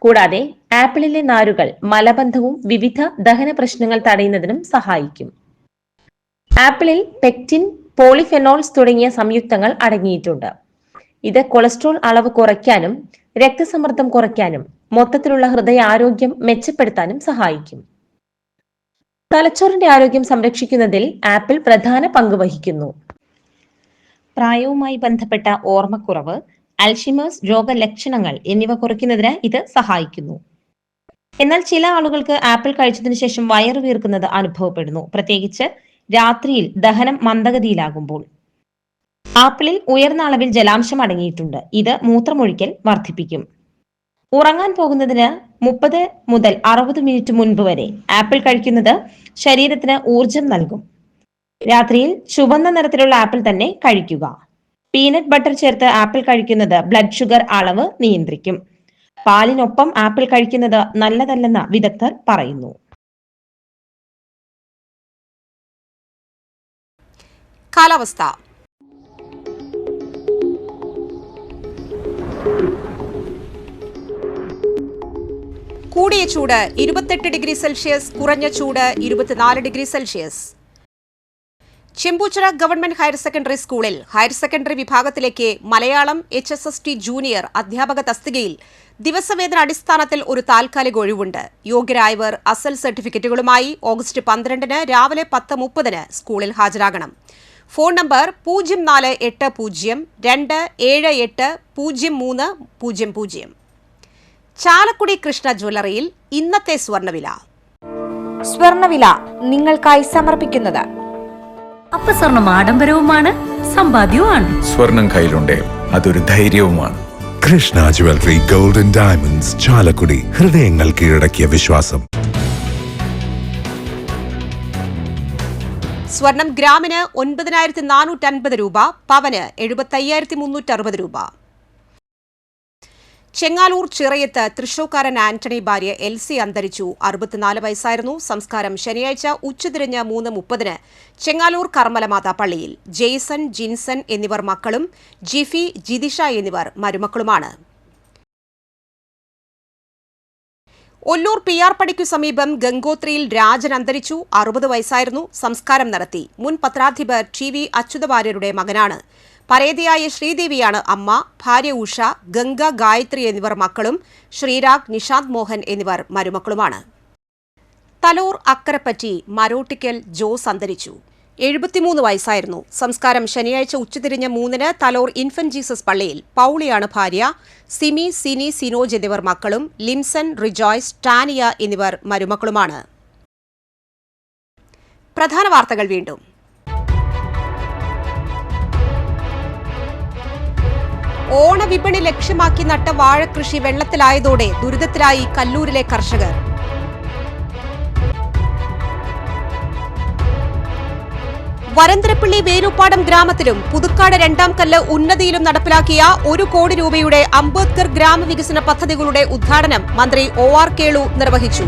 കൂടാതെ ആപ്പിളിലെ നാരുകൾ മലബന്ധവും വിവിധ ദഹന പ്രശ്നങ്ങൾ തടയുന്നതിനും സഹായിക്കും. ആപ്പിളിൽ പെക്റ്റിൻ, പോളിഫെനോൾസ് തുടങ്ങിയ സംയുക്തങ്ങൾ അടങ്ങിയിട്ടുണ്ട്. ഇത് കൊളസ്ട്രോൾ അളവ് കുറയ്ക്കാനും രക്തസമ്മർദ്ദം കുറയ്ക്കാനും മൊത്തത്തിലുള്ള ഹൃദയാരോഗ്യം മെച്ചപ്പെടുത്താനും സഹായിക്കും. തലച്ചോറിന്റെ ആരോഗ്യം സംരക്ഷിക്കുന്നതിൽ ആപ്പിൾ പ്രധാന പങ്ക് വഹിക്കുന്നു. പ്രായവുമായി ബന്ധപ്പെട്ട ഓർമ്മക്കുറവ്, അൽഷിമേഴ്സ് രോഗലക്ഷണങ്ങൾ എന്നിവ കുറയ്ക്കുന്നതിന് ഇത് സഹായിക്കുന്നു. എന്നാൽ ചില ആളുകൾക്ക് ആപ്പിൾ കഴിച്ചതിനു ശേഷം വയറു വീർക്കുന്നത് അനുഭവപ്പെടുന്നു, പ്രത്യേകിച്ച് രാത്രിയിൽ ദഹനം മന്ദഗതിയിലാകുമ്പോൾ. ആപ്പിളിൽ ഉയർന്ന അളവിൽ ജലാംശം അടങ്ങിയിട്ടുണ്ട്. ഇത് മൂത്രമൊഴിക്കൽ വർദ്ധിപ്പിക്കും. ഉറങ്ങാൻ പോകുന്നതിന് 30 മുതൽ 60 മിനിറ്റ് മുൻപ് വരെ ആപ്പിൾ കഴിക്കുന്നത് ശരീരത്തിന് ഊർജം നൽകും. രാത്രിയിൽ ചുവന്ന നിറത്തിലുള്ള ആപ്പിൾ തന്നെ കഴിക്കുക. പീനട്ട് ബട്ടർ ചേർത്ത് ആപ്പിൾ കഴിക്കുന്നത് ബ്ലഡ് ഷുഗർ അളവ് നിയന്ത്രിക്കും. പാലിനൊപ്പം ആപ്പിൾ കഴിക്കുന്നത് നല്ലതല്ലെന്ന് വിദഗ്ധർ പറയുന്നു. കാലാവസ്ഥ. കൂടിയ ചൂട് 28 ഡിഗ്രി സെൽഷ്യസ്, കുറഞ്ഞ ചൂട് 24 degree Celsius. Chembuchira government higher secondary സ്കൂളിൽ ഹയർ സെക്കൻഡറി വിഭാഗത്തിലേക്ക് മലയാളം HSST ജൂനിയർ അധ്യാപക തസ്തികയിൽ ദിവസവേതന അടിസ്ഥാനത്തിൽ ഒരു താൽക്കാലിക ഒഴിവുണ്ട്. യോഗ്യരായവർ അസൽ സർട്ടിഫിക്കറ്റുകളുമായി ഓഗസ്റ്റ് 12 രാവിലെ 10:30 സ്കൂളിൽ ഹാജരാകണം. Phone number 0482780300. ചാലക്കുടി കൃഷ്ണ ജ്വല്ലറിയിൽ ഇന്നത്തെ സ്വർണ്ണവില. സ്വർണ്ണവില നിങ്ങൾക്കായി സമർപ്പിക്കുന്നത് അപ്പസ്വർണം ആഡംബരവുമാണ്, സമ്പാദ്യവുമാണ്. സ്വർണം കയ്യിലുണ്ടേ അതൊരു ധൈര്യവുമാണ്. Krishna jewellery gold and diamonds, Chalakudy. ഹൃദയങ്ങൾ കീഴടക്കിയ വിശ്വാസം. സ്വർണം ഗ്രാമിന് 9,450 രൂപ, പവന് 75,360 രൂപ. ചെങ്ങാലൂർ ചിറയത്ത് തൃശൂർക്കാരൻ ആന്റണി ഭാര്യ എൽസി അന്തരിച്ചു. 64 വയസ്സായിരുന്നു. സംസ്കാരം ശനിയാഴ്ച ഉച്ചതിരിഞ്ഞ് 3:30 ചെങ്ങാലൂർ കർമ്മലമാതാ പള്ളിയിൽ. ജെയ്സൺ, ജിൻസൺ എന്നിവർ മക്കളും ജിഫി, ജിതിഷ എന്നിവർ മരുമക്കളുമാണ്. ഒല്ലൂർ PR പടിക്കു സമീപം ഗംഗോത്രിയിൽ രാജൻ അന്തരിച്ചു. 60 വയസ്സായിരുന്നു. സംസ്കാരം നടത്തി. മുൻ പത്രാധിപർ TV അച്യുതവാര്യരുടെ മകനാണ്. പരേതയായ ശ്രീദേവിയാണ് അമ്മ. ഭാര്യ ഉഷ, ഗംഗ, ഗായത്രി എന്നിവർ മക്കളും ശ്രീരാഗ്, നിഷാന്ത് മോഹൻ എന്നിവർ മരുമക്കളുമാണ്. തലോർ അക്കരപ്പറ്റി മരോട്ടിക്കൽ ജോസ് അന്തരിച്ചു. 73 വയസ്സായിരുന്നു. സംസ്കാരം ശനിയാഴ്ച ഉച്ചതിരിഞ്ഞ് 3 തലോർ ഇൻഫന്റ് ജീസസ് പള്ളിയിൽ. പൌളിയാണ് ഭാര്യ. സിമി, സിനി, സിനോജ് എന്നിവർ മക്കളും ലിംസൺ, റിജോയ്സ്, ടാനിയ എന്നിവർ മരുമക്കളുമാണ്. പ്രധാന വാർത്തകൾ വീണ്ടും. ഓണവിപണി ലക്ഷ്യമാക്കി നട്ട വാഴകൃഷി വെള്ളത്തിലായതോടെ ദുരിതത്തിലായി കല്ലൂരിലെ കർഷകർ. വരന്തരപ്പള്ളി വേലൂപ്പാടം ഗ്രാമത്തിലും പുതുക്കാട് 2ാം കല്ല് ഉന്നതിയിലും നടപ്പിലാക്കിയ 1 കോടി രൂപയുടെ അംബേദ്കർ ഗ്രാമവികസന പദ്ധതികളുടെ ഉദ്ഘാടനം മന്ത്രി OR കേളു നിർവഹിച്ചു.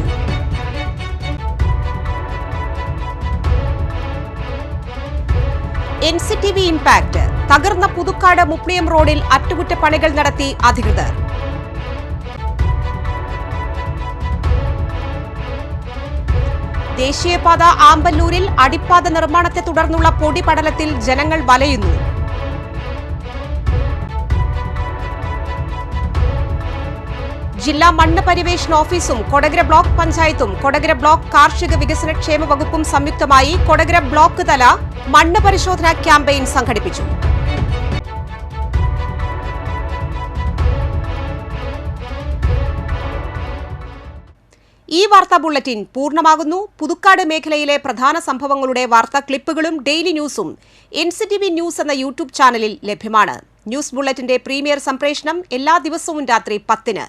NCTV impact. തകർന്ന പുതുക്കാട് മുപ്ലിയം റോഡിൽ അറ്റകുറ്റപ്പണികൾ നടത്തി അധികൃതർ. ദേശീയപാത ആമ്പല്ലൂരിൽ അടിപ്പാത നിർമ്മാണത്തെ തുടർന്നുള്ള പൊടിപടലത്തിൽ ജനങ്ങൾ വലയുന്നു. ജില്ലാ മണ്ണ് പര്യവേഷണ ഓഫീസും കൊടകര ബ്ലോക്ക് പഞ്ചായത്തും കൊടകര ബ്ലോക്ക് കാർഷിക വികസന ക്ഷേമ വകുപ്പും സംയുക്തമായി കൊടകര ബ്ലോക്ക് തല മണ്ണ് പരിശോധനാ ക്യാമ്പയിൻ സംഘടിപ്പിച്ചു. ഈ വാർത്താ ബുള്ളറ്റിൻ പൂർണ്ണമാകുന്നു. പുതുക്കാട് മേഖലയിലെ പ്രധാന സംഭവങ്ങളുടെ വാർത്താ ക്ലിപ്പുകളും ഡെയിലി ന്യൂസും NCTV ന്യൂസ് എന്ന യൂട്യൂബ് ചാനലിൽ ലഭ്യമാണ്. ന്യൂസ് ബുള്ളറ്റിന്റെ പ്രീമിയർ സംപ്രേഷണം എല്ലാ ദിവസവും രാത്രി 10-ന്.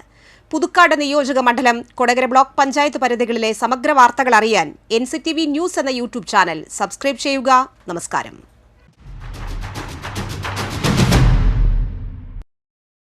പുതുക്കാട് നിയോജക മണ്ഡലം, കൊടകര ബ്ലോക്ക് പഞ്ചായത്ത് പരിധികളിലെ സമഗ്ര വാർത്തകൾ അറിയാൻ NCTV ന്യൂസ് എന്ന യൂട്യൂബ് ചാനൽ സബ്സ്ക്രൈബ് ചെയ്യുക. നമസ്കാരം.